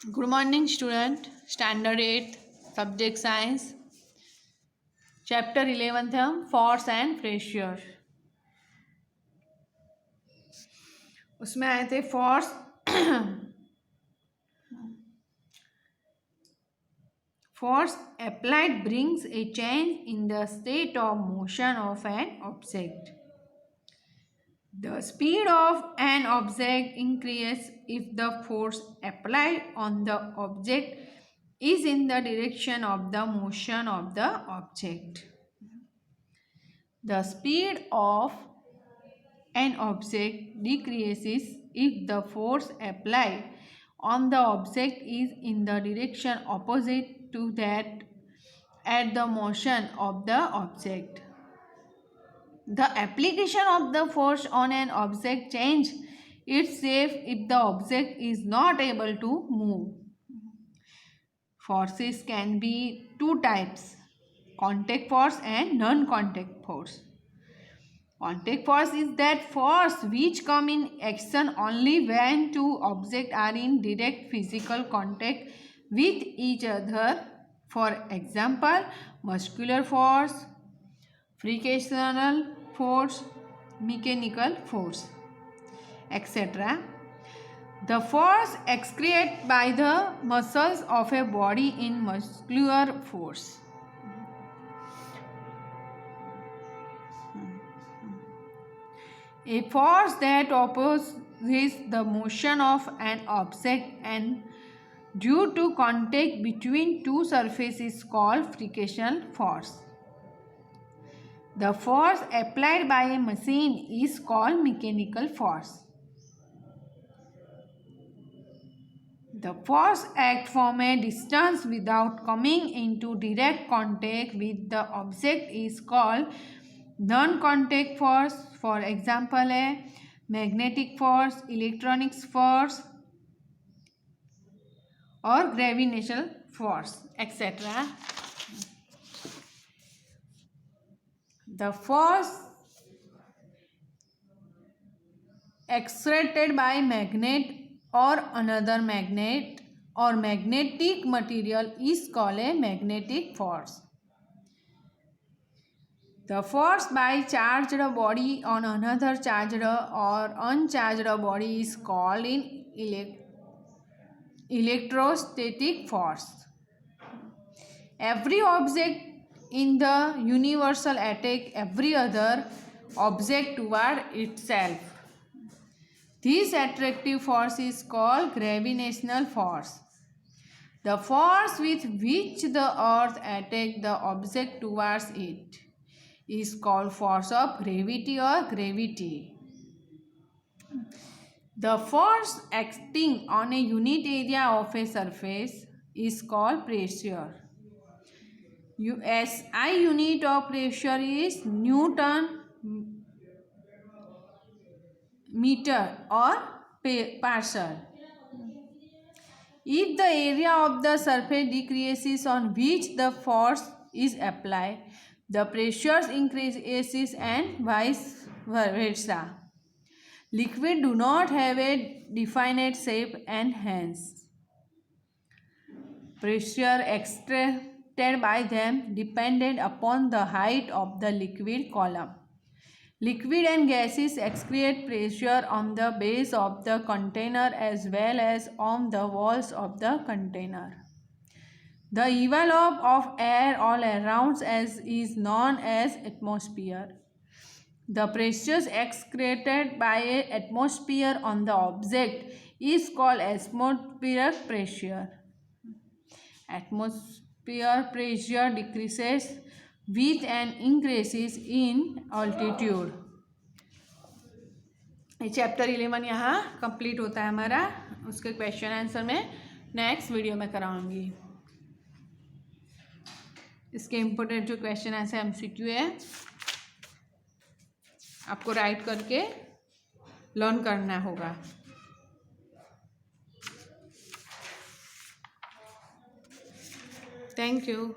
Good morning, student. Standard 8th, subject science, chapter 11th, force and pressure. उसमें आए थे force. Force applied brings a change in the state of motion of an object. The speed of an object increases if the force applied on the object is in the direction of the motion of the object. The speed of an object decreases if the force applied on the object is in the direction opposite to that at the motion of the object. The application of the force on an object changes its shape if the object is not able to move. Forces can be two types: contact force and non-contact force. Contact force is that force which come in action only when two objects are in direct physical contact with each other. For example, muscular force, frictional force, mechanical force, etc. The force excreted by the muscles of a body in muscular force. A force that opposes the motion of an object and due to contact between two surfaces is called frictional force. The force applied by a machine is called mechanical force. The force acts from a distance without coming into direct contact with the object is called non-contact force. For example, a magnetic force, electronic force, or gravitational force, etc. The force exerted by magnet or another magnet or magnetic material is called a magnetic force. The force by charged body on another charged or uncharged body is called electrostatic force. Every object in the universe attacks every other object toward itself. This attractive force is called gravitational force. The force with which the earth attacks the object towards it is called force of gravity or gravity. The force acting on a unit area of a surface is called pressure. SI unit of pressure is Newton meter or pascal. If the area of the surface decreases on which the force is applied, the pressure increases and vice versa. Liquids do not have a definite shape and hence pressure exerted by them depended upon the height of the liquid column. Liquid and gases excrete pressure on the base of the container as well as on the walls of the container. The envelope of air all around us is known as atmosphere. The pressure excreted by an atmosphere on the object is called atmospheric pressure. Atmosphere pressure decreases with an increases in altitude. ये chapter 11 यहाँ complete होता है हमारा. उसके question answer मैं next video में कराऊंगी. इसके important जो क्वेश्चन आंसर MCQ है आपको राइट करके लर्न करना होगा. Thank you.